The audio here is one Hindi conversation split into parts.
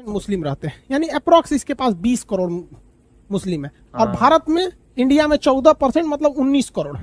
मुस्लिम रहते हैं, यानी अप्रोक्स इसके पास 20 करोड़ मुस्लिम है। और भारत में, इंडिया में 14% मतलब 19 करोड़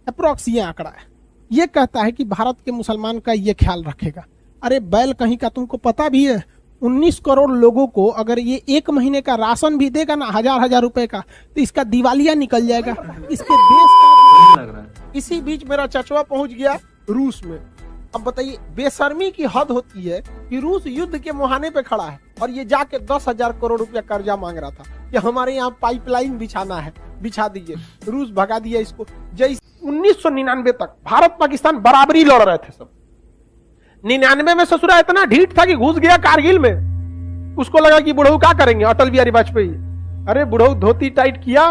अप्रोक्स ये आंकड़ा है। ये कहता है कि भारत के मुसलमान का ये ख्याल रखेगा। अरे बैल कहीं का, तुमको पता भी है 19 करोड़ लोगों को अगर ये 1 महीने का राशन भी देगा ना, 1000 रुपए का, तो इसका दिवालिया निकल जाएगा इसके देश का। लग रहा है। इसी बीच मेरा चचवा पहुंच गया रूस में। अब बताइए, बेशर्मी की हद होती है कि रूस युद्ध के मुहाने पे खड़ा है और ये जाके 10,000 करोड़ रुपया कर्जा मांग रहा था कि हमारे यहाँ पाइपलाइन बिछाना है, बिछा दीजिए। रूस भगा दिया इसको। जैसे 1999 तक भारत पाकिस्तान बराबरी लड़ रहे थे सब। 99 में ससुरा इतना ढीठ था कि घुस गया कारगिल में। उसको लगा कि बुढ़ऊ क्या करेंगे, अटल बिहारी वाजपेयी। अरे बुढ़ऊ धोती टाइट किया,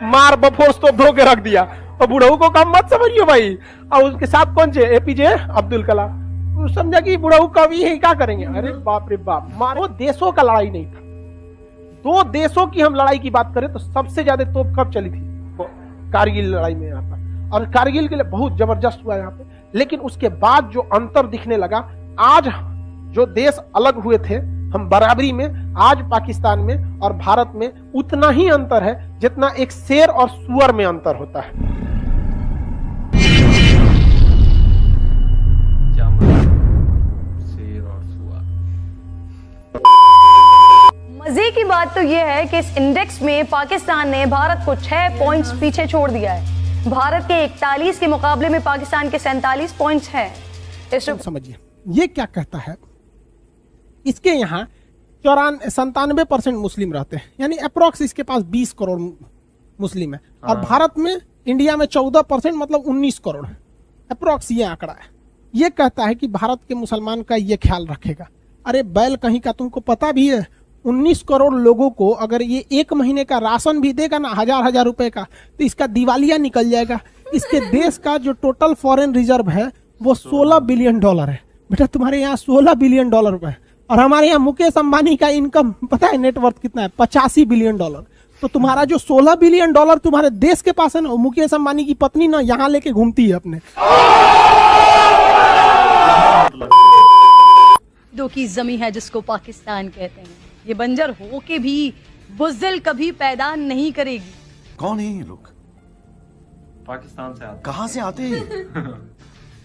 मार बफोर्स तो धो के रख दिया। और बुढ़ऊ को कम मत समझियो भाई। और उसके साथ कौन थे, एपीजे अब्दुल कलाम। समझा कि बुढ़ऊ कवि है, क्या करेंगे। अरे बाप रे बाप, मारो। देशों का लड़ाई नहीं था, 2 देशों की हम लड़ाई की बात करें तो सबसे ज्यादा तोप कब चली थी, कारगिल लड़ाई में यहाँ पर। और कारगिल के लिए बहुत जबरदस्त हुआ यहाँ पे। लेकिन उसके बाद जो अंतर दिखने लगा, आज जो देश अलग हुए थे हम बराबरी में, आज पाकिस्तान में और भारत में उतना ही अंतर है जितना एक शेर और सुअर में अंतर होता है। क्या मतलब? शेर और सुअर। मजे की बात तो यह है कि इस इंडेक्स में पाकिस्तान ने भारत को 6 पॉइंट्स पीछे छोड़ दिया है। भारत के 41 के मुकाबले में पाकिस्तान के 47 पॉइंट्स हैं। समझिए ये क्या कहता है, इसके यहाँ 97% मुस्लिम रहते हैं, यानी अप्रोक्स इसके पास 20 करोड़ मुस्लिम है। और भारत में, इंडिया में 14% मतलब 19 करोड़ अप्रोक्स ये आंकड़ा है। ये कहता है कि भारत के मुसलमान का ये ख्याल रखेगा। अरे बैल कहीं का, तुमको पता भी है 19 करोड़ लोगों को अगर ये 1 महीने का राशन भी देगा ना, 1000 रुपए का, तो इसका दिवालिया निकल जाएगा। इसके देश का जो टोटल फॉरेन रिजर्व है वो $16 बिलियन है। बेटा तुम्हारे यहाँ $16 बिलियन है। और हमारे यहाँ मुकेश अंबानी का इनकम पता है नेटवर्थ कितना है, $85 बिलियन। तो तुम्हारा जो $16 बिलियन तुम्हारे देश के पास है ना, मुकेश अंबानी की पत्नी ना यहाँ लेके घूमती है अपने। दो की जमी है जिसको पाकिस्तान कहते हैं, ये बंजर हो के भी बुज़दिल कभी पैदा नहीं करेगी। कौन है ये लोग, पाकिस्तान से आते। कहाँ से आते हैं?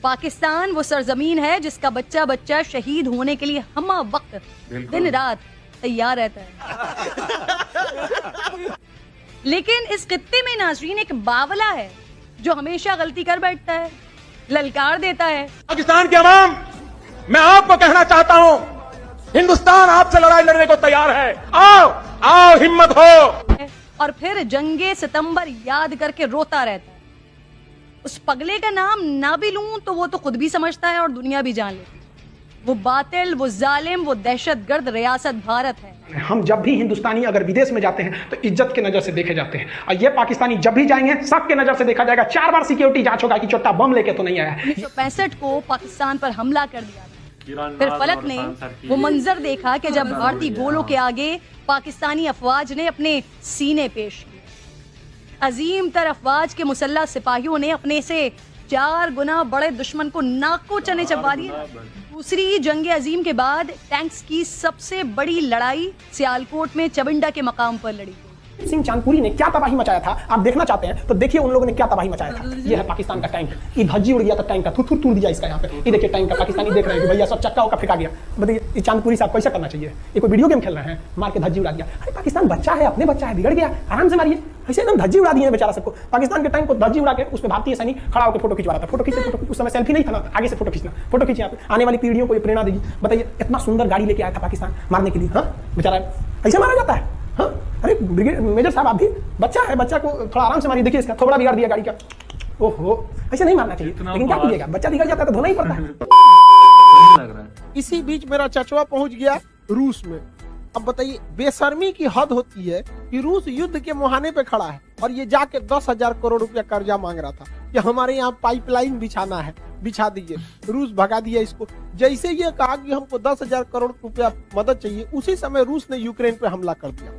पाकिस्तान वो सरजमीन है जिसका बच्चा बच्चा शहीद होने के लिए हम वक्त दिन रात तैयार रहता है। लेकिन इस खित्ते में नाज़रीन एक बावला है जो हमेशा गलती कर बैठता है, ललकार देता है। पाकिस्तान के अवाम, मैं आपको कहना चाहता हूं, हिंदुस्तान आपसे लड़ाई लड़ने को तैयार है। आओ आओ, हिम्मत हो। और फिर जंगे सितंबर याद करके रोता रहता है। उस पगले का नाम ना भी लूं तो वो तो खुद भी समझता है और दुनिया भी जान लेती है। वो बातिल, वो जालिम, वो दहशतगर्द रियासत भारत है। हम जब भी हिंदुस्तानी अगर विदेश में जाते हैं तो इज्जत के नजर से देखे जाते हैं, और ये पाकिस्तानी जब भी जाएंगे सबके नजर से देखा जाएगा। 4 बार सिक्योरिटी जांच होगा कि छोटा बम लेके तो नहीं आया। 1965 को पाकिस्तान पर हमला कर दिया था। फिर फलक ने वो मंजर देखा कि जब भारतीय गोलों के आगे पाकिस्तानी अफवाज ने अपने सीने पेश किए। अजीम तर अफवाज के मुसल्लह सिपाहियों ने अपने से 4 गुना बड़े दुश्मन को नाको चने चबा दिए। दूसरी जंग अजीम के बाद टैंक्स की सबसे बड़ी लड़ाई सियालकोट में चबिंडा के मकाम पर लड़ी। सिंह चांदपुरी ने क्या तबाही मचाया था, आप देखना चाहते हैं तो देखिए उन लोगों ने क्या तबाही मचाया था। ये है पाकिस्तान का टैंक, ये धज्जी उड़ गया था टैंक का, थूर थूर दिया इसका यहाँ पे। ये देखिए टैंक का, पाकिस्तानी देख रहे हैं भैया सब चक्का उक्का फेंका गया। बताइए ये चांदपुरी साहब कैसा करना चाहिए, ये कोई वीडियो गेम खेल रहे हैं, मार के धज्जी उड़ा दिया। अरे पाकिस्तान बच्चा है, अपने बच्चा है, बिगड़ गया, आराम से मारिए। ऐसे एकदम धज्जी उड़ा दिए बेचारा सबको। पाकिस्तान के टैंक को धज्जी उड़ा के उस पर भारतीय सैनिक खड़ा होकर फोटो खिंचवा रहा था। फोटो खींचे, उस समय सेल्फी नहीं था ना, आगे से फोटो खींचना, फोटो खींचे यहाँ पे, आने वाली पीढ़ियों को ये प्रेरणा देगी। बताइए इतना सुंदर गाड़ी लेके आया था पाकिस्तान मारने के लिए। हाँ बेचारा ऐसे मारा जाता है। हाँ अरे ब्रिगेड मेजर साहब, आप भी बच्चा है, बच्चा को थोड़ा आराम से मारिए। देखिए इसका थोड़ा बिगाड़ दिया गाड़ी का। ओहो ऐसे नहीं मारना चाहिए, लेकिन क्या कीजिएगा, बच्चा बिगड़ जाता है तो धोना ही पड़ता है। लग रहा है। इसी बीच मेरा चचवा पहुंच गया रूस में। अब बताइए बेशर्मी की हद होती है कि रूस युद्ध के मुहाने पे खड़ा है और ये जाके 10,000 करोड़ रुपया कर्जा मांग रहा था कि हमारे यहाँ पाइपलाइन बिछाना है, बिछा दीजिए। रूस भगा दिया इसको। जैसे ये कहा कि हमको 10,000 करोड़ रुपया मदद चाहिए, उसी समय रूस ने यूक्रेन पे हमला कर दिया।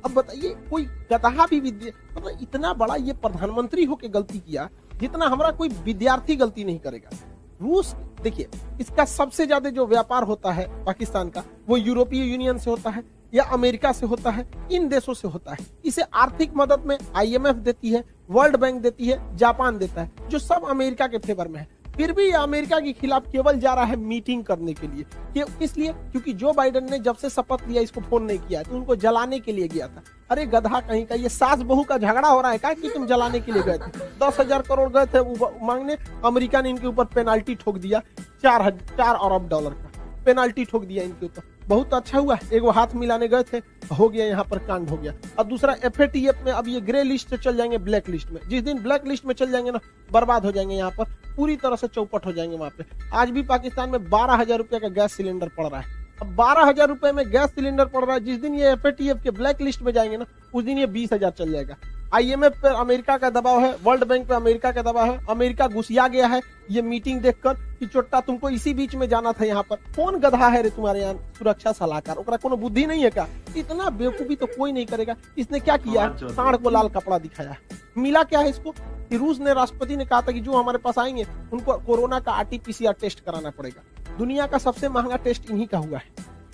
अब बताइए कोई गधा भी मतलब इतना बड़ा ये प्रधानमंत्री होके गलती किया जितना हमारा कोई विद्यार्थी गलती नहीं करेगा। रूस देखिए, इसका सबसे ज्यादा जो व्यापार होता है पाकिस्तान का, वो यूरोपीय यूनियन से होता है या अमेरिका से होता है, इन देशों से होता है। इसे आर्थिक मदद में IMF देती है, वर्ल्ड बैंक देती है, जापान देता है, जो सब अमेरिका के फेवर में है। फिर भी ये अमेरिका के खिलाफ केवल जा रहा है मीटिंग करने के लिए। क्यों? इसलिए क्योंकि जो बाइडेन ने जब से शपथ लिया इसको फोन नहीं किया, तो उनको जलाने के लिए गया था। अरे गधा कहीं का, ये सास बहू का झगड़ा हो रहा है क्या कि तुम जलाने के लिए गए थे? 10,000 करोड़ गए थे मांगने, अमेरिका ने इनके ऊपर पेनाल्टी ठोक दिया, 4 अरब डॉलर का पेनाल्टी ठोक दिया इनके ऊपर। बहुत अच्छा हुआ, एक वो हाथ मिलाने गए थे, हो गया, यहाँ पर कांड हो गया। और दूसरा FATF में अब ये ग्रे लिस्ट से चल जाएंगे ब्लैक लिस्ट में। जिस दिन ब्लैक लिस्ट में चल जाएंगे ना, बर्बाद हो जाएंगे, यहाँ पर पूरी तरह से चौपट हो जाएंगे वहां पे। आज भी पाकिस्तान में 12,000 रुपए का गैस सिलेंडर पड़ रहा है। अब 12,000 रुपए में गैस सिलेंडर पड़ रहा है, जिस दिन ये FATF के ब्लैक लिस्ट में जाएंगे ना, उस दिन ये 20,000 चल जाएगा। IMF पे अमेरिका का दबाव है, वर्ल्ड बैंक पे अमेरिका का दबाव है। अमेरिका घुसिया गया है ये मीटिंग देखकर कि चोट्टा तुमको इसी बीच में जाना था। यहाँ पर कौन गधा है रे तुम्हारे यहाँ सुरक्षा सलाहकार? ओकरा कोनो बुद्धि नहीं है क्या? इतना बेवकूफी तो कोई नहीं करेगा। इसने क्या किया? सांड को लाल कपड़ा दिखाया। मिला क्या है इसको कि रूस ने, राष्ट्रपति ने कहा था कि जो हमारे पास आएंगे उनको कोरोना का RT-PCR टेस्ट कराना पड़ेगा। दुनिया का सबसे महंगा टेस्ट इन्हीं का हुआ है।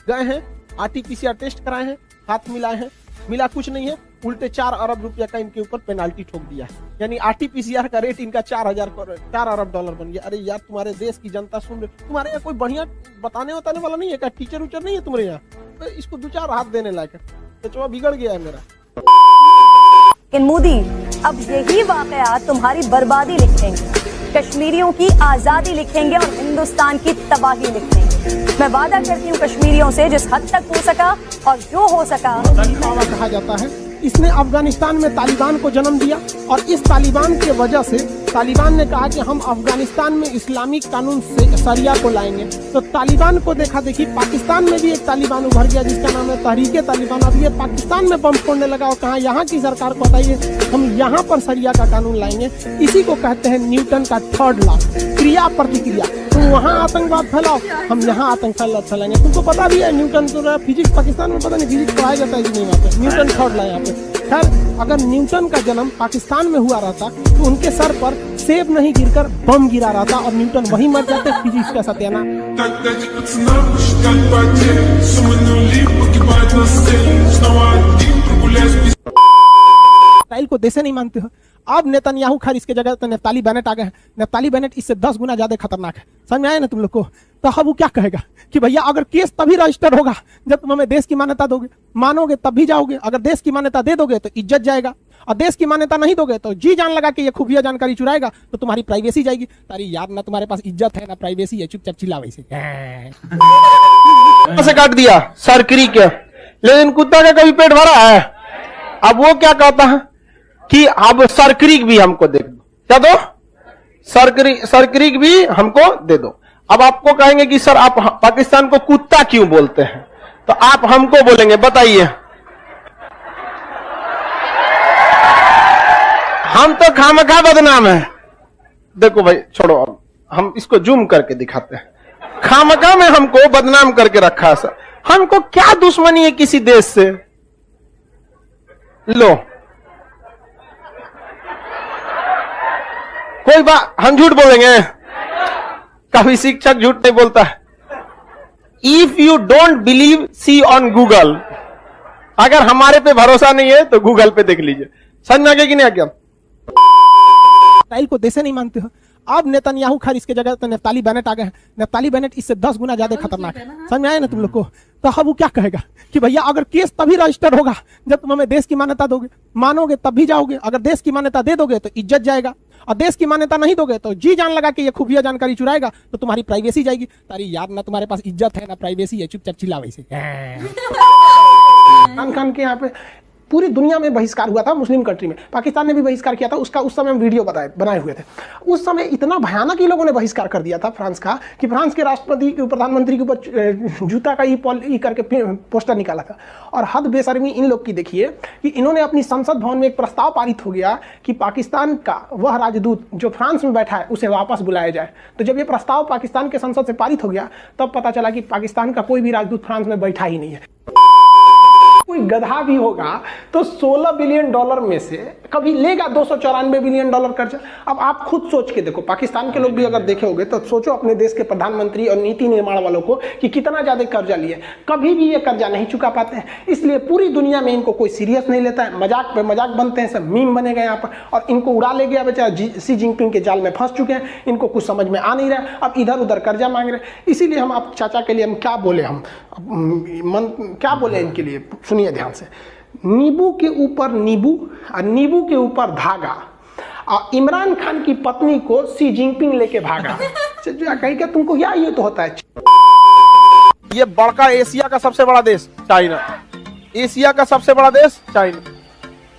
गए हैं, RT-PCR टेस्ट कराए हैं, हाथ मिलाए हैं, मिला कुछ नहीं है, उल्टे 4 अरब रुपया का इनके ऊपर पेनाल्टी ठोक दिया है। यानी RT-PCR का रेट इनका 4 अरब डॉलर बन गया। अरे यार, तुम्हारे देश की जनता सुन रही, तुम्हारे यहाँ कोई बढ़िया बताने वाला नहीं है क्या? टीचर उचर नहीं है तुम्हारे यहाँ? तो इसको 2-4 हाथ देने लायक है। तो बिगड़ गया है मेरा। इन मोदी, अब यही वाकयात तुम्हारी बर्बादी लिखेंगे, कश्मीरियों की आजादी लिखेंगे और हिंदुस्तान की तबाही लिखेंगे। मैं वादा करती हूँ कश्मीरियों से, जिस हद तक हो सका और जो हो सका। कहा जाता है इसने अफगानिस्तान में तालिबान को जन्म दिया, और इस तालिबान के वजह से तालिबान ने कहा कि हम अफगानिस्तान में इस्लामिक कानून से शरिया को लाएंगे। तो तालिबान को देखा देखी पाकिस्तान में भी एक तालिबान उभर गया जिसका नाम है तहरीके तालिबान। अब ये पाकिस्तान में बम फोड़ने लगा और कहा यहाँ की सरकार को बताइए, हम यहाँ पर शरिया का कानून लाएंगे। इसी को कहते हैं न्यूटन का 3rd लॉ, क्रिया प्रतिक्रिया। तुम वहाँ आतंकवाद फैलाओ, हम यहाँ आतंकवाद फैलाएंगे। तुमको पता भी है न्यूटन तो फिजिक्स, पाकिस्तान में पता नहीं फिजिक्स पढ़ाया जाता है कि नहीं वहाँ पे। न्यूटन 3rd लॉ यहाँ पे। खैर, अगर न्यूटन का जन्म पाकिस्तान में हुआ रहता तो उनके सर पर सेब नहीं गिरकर बम गिरा रहा था और न्यूटन वहीं मर जाते। फिजिक्स का सत्याना। इसराइल को देश नहीं मानते हो। अब नेतन्याहू खैर इसके जगह तो नफ्ताली बेनेट आ गए हैं। नफ्ताली बेनेट इससे 10 गुना ज्यादा खतरनाक है। समझ में आया ना तुम लोग को? तो अब वो क्या कहेगा कि भैया अगर केस तभी रजिस्टर होगा जब तुम हमें देश की मान्यता दोगे, मानोगे तब भी जाओगे। अगर देश की मान्यता दे दोगे तो इज्जत जाएगा, और देश की मान्यता नहीं दोगे तो जी जान लगा कि ये खुफिया जानकारी चुराएगा तो तुम्हारी प्राइवेसी जाएगी। तारी यार, ना तुम्हारे पास इज्जत है ना प्राइवेसी है, चुपचाप चिल्ला वैसे से काट दिया सरकरी के। लेकिन कुत्ता का कभी पेट भरा है? अब वो क्या कहता है कि अब सरकरीक भी हमको दे दो। क्या दो? सरकरीक भी हमको दे दो। अब आपको कहेंगे कि सर आप पाकिस्तान को कुत्ता क्यों बोलते हैं? तो आप हमको बोलेंगे, बताइए। हम तो खामखा बदनाम है। देखो भाई छोड़ो, अब हम इसको जूम करके दिखाते हैं। खामखा में हमको बदनाम करके रखा है सर। हमको क्या दुश्मनी है किसी देश से? लो, कोई बात, हम झूठ बोलेंगे? कभी शिक्षक झूठ नहीं बोलता है। If you don't believe, see on Google. अगर हमारे पे भरोसा नहीं है तो गूगल पे देख लीजिए। समझ में आ गया कि नहीं आ गया? इसराइल को देश नहीं मानते हो। अब नेतन्याहू खैर इसके जगह तो नफ्ताली बेनेट आ गए हैं। नफ्ताली बेनेट इससे 10 गुना ज्यादा खतरनाक है। समझ में आया ना तुम लोग को? तो अब वो क्या कहेगा कि भैया अगर केस तभी रजिस्टर होगा जब तुम हमें देश की मान्यता दोगे, मानोगे तब भी जाओगे। अगर देश की मान्यता दे दोगे तो इज्जत जाएगा, और देश की मान्यता नहीं दोगे तो जी जान लगा कि ये खुफिया जानकारी चुराएगा तो तुम्हारी प्राइवेसी जाएगी। तारी यार, ना तुम्हारे पास इज्जत है ना प्राइवेसी है, चुपचाप चिल्ला वैसे। खान के यहाँ पे पूरी दुनिया में बहिष्कार हुआ था, मुस्लिम कंट्री में। पाकिस्तान ने भी बहिष्कार किया था उसका। उस समय हम वीडियो बनाए हुए थे। उस समय इतना भयानक ही लोगों ने बहिष्कार कर दिया था फ्रांस का कि फ्रांस के राष्ट्रपति, प्रधानमंत्री के ऊपर जूता का ई करके पोस्टर निकाला था। और हद बेशर्मी इन लोग की देखिए कि इन्होंने अपनी संसद भवन में एक प्रस्ताव पारित हो गया कि पाकिस्तान का वह राजदूत जो फ्रांस में बैठा है उसे वापस बुलाया जाए। तो जब ये प्रस्ताव पाकिस्तान के संसद से पारित हो गया तब पता चला कि पाकिस्तान का कोई भी राजदूत फ्रांस में बैठा ही नहीं है। कोई गधा भी होगा तो 16 बिलियन डॉलर में से कभी लेगा 294 बिलियन डॉलर कर्जा। अब आप खुद सोच के देखो, पाकिस्तान के लोग भी अगर देखे होंगे तो सोचो अपने देश के प्रधानमंत्री और नीति निर्माण वालों को कि कितना ज्यादा कर्जा लिए, कभी भी ये कर्जा नहीं चुका पाते हैं। इसलिए पूरी दुनिया में इनको कोई सीरियस नहीं लेता है, मजाक पे मजाक बनते हैं, सब मीम बनेगा यहाँ पर और इनको उड़ा ले गया बेचारा। सी जिनपिंग के जाल में फंस चुके हैं, इनको कुछ समझ में आ नहीं रहा, अब इधर उधर कर्जा मांग रहे। इसीलिए हम आप चाचा के लिए हम क्या बोले, हम क्या बोले इनके लिए, सुनिए ध्यान से। नींबू के ऊपर नींबू और नींबू के ऊपर धागा, और इमरान खान की पत्नी को सी जिनपिंग लेके भागा। कहीं क्या तुमको क्या ये तो होता है। ये बड़का एशिया का सबसे बड़ा देश चाइना, एशिया का सबसे बड़ा देश चाइना।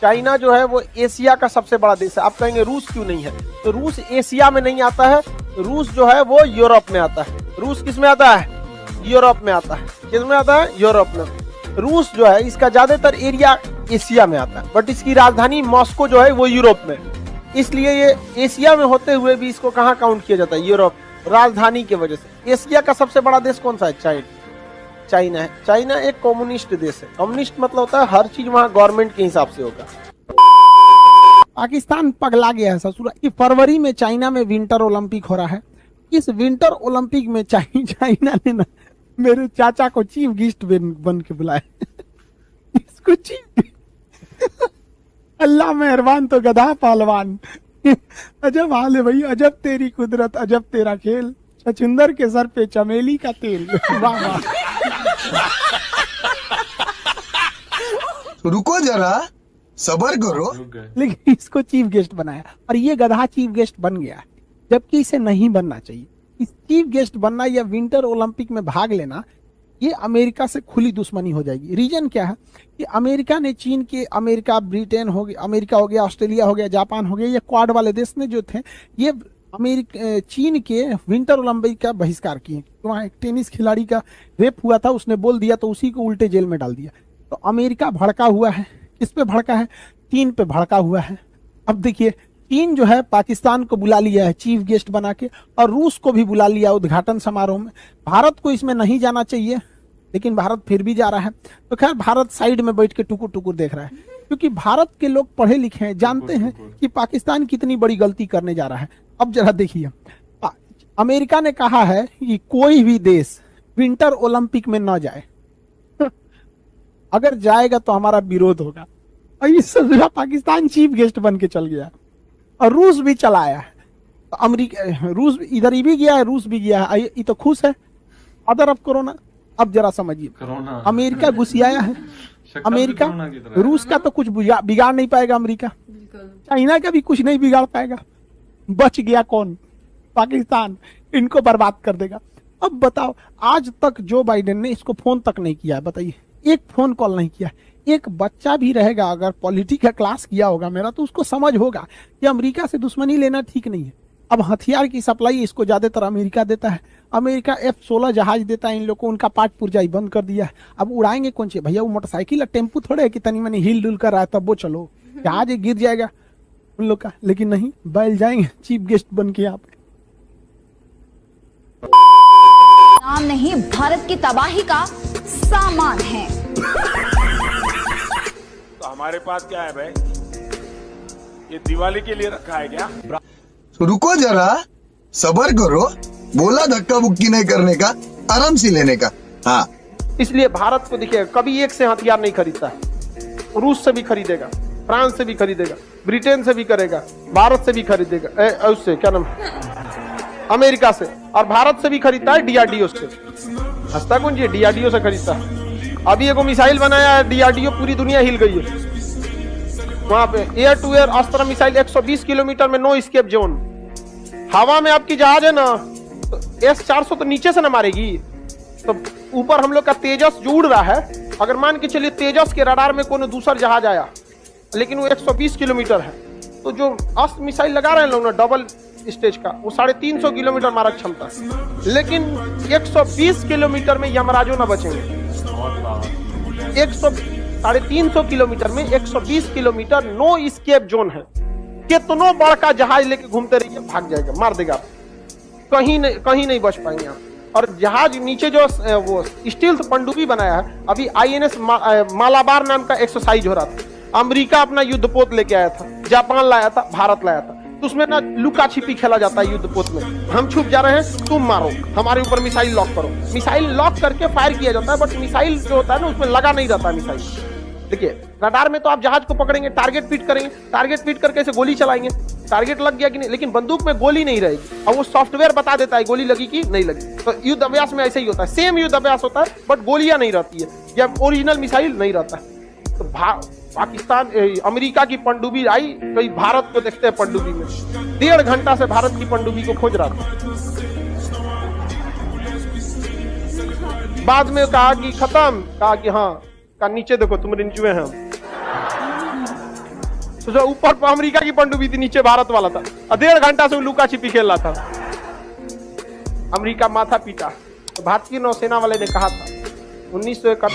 चाइना जो है वो एशिया का सबसे बड़ा देश है। आप कहेंगे रूस क्यों नहीं है, तो रूस एशिया में नहीं आता है, रूस जो है वो यूरोप में आता है। रूस किस में आता है, यूरोप में आता है। किस में आता है, यूरोप में। रूस जो है इसका ज्यादातर एरिया एशिया में आता है, बट इसकी राजधानी मॉस्को जो है वो यूरोप में, इसलिए ये एशिया में होते हुए भी इसको कहाँ काउंट किया जाता है, यूरोप, राजधानी की वजह से। एशिया का सबसे बड़ा देश कौन सा है, चाइना है। चाइना एक कम्युनिस्ट देश है। कम्युनिस्ट मतलब होता है हर चीज वहाँ गवर्नमेंट के हिसाब से होगा। पाकिस्तान पगला गया है ससुरा। कि फरवरी में चाइना में विंटर ओलंपिक हो रहा है। इस विंटर ओलंपिक में चाइना ने ना मेरे चाचा को चीफ गेस्ट बन के बुलाया। इसको चीफ अल्लाह मेहरबान तो गधा पहलवान। अजब हाल है भाई, अजब तेरी कुदरत, अजब तेरा खेल। छछुंदर के सर पे चमेली का तेल। वाह वाह। रुको जरा, सबर करो। लेकिन इसको चीफ गेस्ट बनाया और ये गधा चीफ गेस्ट बन गया, जबकि इसे नहीं बनना चाहिए। इस चीफ गेस्ट बनना या विंटर ओलंपिक में भाग लेना, ये अमेरिका से खुली दुश्मनी हो जाएगी। रीजन क्या है कि अमेरिका ने चीन के, अमेरिका, ब्रिटेन हो गया, अमेरिका हो गया, ऑस्ट्रेलिया हो गया, जापान हो गया, ये क्वाड वाले देश ने जो थे ये चीन के विंटर ओलंपिक का बहिष्कार किए। वहाँ एक टेनिस खिलाड़ी का रेप हुआ था, उसने बोल दिया तो उसी को उल्टे जेल में डाल दिया। तो अमेरिका भड़का हुआ है। किस पे भड़का है, चीन पे भड़का हुआ है। अब देखिए चीन जो है पाकिस्तान को बुला लिया है चीफ गेस्ट बना के, और रूस को भी बुला लिया उद्घाटन समारोह में। भारत को इसमें नहीं जाना चाहिए, लेकिन भारत फिर भी जा रहा है। तो खैर भारत साइड में बैठ के टुकुर टुकुर देख रहा है, क्योंकि भारत के लोग पढ़े लिखे हैं, जानते हैं कि पाकिस्तान कितनी बड़ी गलती करने जा रहा है। अब जरा देखिए, अमेरिका ने कहा है कि कोई भी देश विंटर ओलंपिक में न जाए, अगर जाएगा तो हमारा विरोध होगा। और इस पाकिस्तान चीफ गेस्ट बन के चल गया, और रूस भी चला आया है। तो अमेरिका, रूस इधर ही भी गया है, रूस भी गया है, ये तो खुश है। Other of corona. अब जरा समझिए, अमेरिका घुसियाया है। अमेरिका, रूस का तो कुछ बिगाड़ नहीं पाएगा अमेरिका, चाइना का भी कुछ नहीं बिगाड़ पाएगा। बच गया कौन, पाकिस्तान। इनको बर्बाद कर देगा। अब बताओ, आज तक जो बाइडेन ने इसको फोन तक नहीं किया है, बताइए, एक फोन कॉल नहीं किया। एक बच्चा भी रहेगा अगर पॉलिटिक्स का क्लास किया होगा मेरा, तो उसको समझ होगा कि अमेरिका से दुश्मनी लेना ठीक नहीं है। अब हथियार की सप्लाई इसको ज्यादातर अमेरिका देता है। अमेरिका F-16 जहाज देता है इन लोग को, उनका पार्ट पुर्जा बंद कर दिया है। अब उड़ाएंगे कौन से भैया, वो मोटरसाइकिल टेम्पू थोड़े है कि तनी मनी हिल डुल कर रहा है तब वो चलो, जहाज गिर जाएगा उन लोग का। लेकिन नहीं, बैल जाएंगे चीफ गेस्ट बन के यहाँ पे। नाम नहीं, भारत की तबाही का सामान है। तो हमारे पास क्या है भाई, ये दिवाली के लिए रखा है क्या? रुको जरा, सबर करो। बोला धक्का बुक्की नहीं करने का, आराम से लेने का। हाँ, इसलिए भारत को देखिए कभी एक से हथियार नहीं खरीदता है। रूस से भी खरीदेगा, फ्रांस से भी खरीदेगा, ब्रिटेन से भी करेगा, भारत से भी खरीदेगा, उससे क्या नाम, अमेरिका से, और भारत से भी खरीदता है DRDO से। हंसता कौन जी, DRDO से खरीदता है। अभी एगो मिसाइल बनाया है DRDO, पूरी दुनिया हिल गई है। वहां पे एयर टू एयर अस्त्र मिसाइल 120 किलोमीटर में नो एस्केप जोन। हवा में आपकी जहाज है ना, तो S-400 तो नीचे से ना मारेगी, तो ऊपर हम लोग का तेजस जो उड़ रहा है, अगर मान के चलिए तेजस के रडार में कोई दूसरा जहाज आया, लेकिन वो 120 किलोमीटर है, तो जो अस्त्र मिसाइल लगा रहे हैं लोग ना डबल स्टेज का, वो 350 किलोमीटर मारक क्षमता, लेकिन 120 किलोमीटर में यमराजो ना बचेंगे। 350 किलोमीटर में 120 किलोमीटर नो एस्केप जोन है। कितनों बड़का जहाज लेके घूमते रहिए, भाग जाएगा, मार देगा, कहीं नहीं बच पाएंगे आप। और जहाज नीचे जो वो स्टील पनडुब्बी बनाया है, अभी INS मालाबार नाम का एक्सरसाइज हो रहा था। अमेरिका अपना युद्धपोत लेके आया था, जापान लाया था, भारत लाया था। तो उसमें ना लुका छिपी खेला जाता है युद्धपोत में। हम छुप जा रहे हैं, तुम मारो, हमारे ऊपर मिसाइल लॉक करो। मिसाइल लॉक करके फायर किया जाता है, बट मिसाइल जो होता है ना उसमें लगा नहीं रहता है मिसाइल। देखिए रडार में तो आप जहाज को पकड़ेंगे, टारगेट फिट करेंगे, टारगेट फिट करके ऐसे गोली चलाएंगे, टारगेट लग गया कि नहीं, लेकिन बंदूक में गोली नहीं रहेगी और वो सॉफ्टवेयर बता देता है गोली लगी कि नहीं लगी। तो युद्ध अभ्यास में ऐसे ही होता है, सेम युद्ध अभ्यास होता है, बट गोलियां नहीं रहती है या ओरिजिनल मिसाइल नहीं रहता है। तो पाकिस्तान अमेरिका की पनडुब्बी आई तो भारत को देखते हैं पनडुब्बी में, 1.5 घंटा से भारत की पनडुब्बी को खोज रहा था। बाद में कहा कि खत्म, कहा कि हाँ, का नीचे देखो तुम रिंचुए हैं। तो जो ऊपर अमेरिका की पनडुब्बी थी, नीचे भारत वाला था, 1.5 घंटा से लुका छिपी खेल रहा था। अमेरिका माथा पीटा। तो भारतीय नौसेना वाले ने कहा था 1971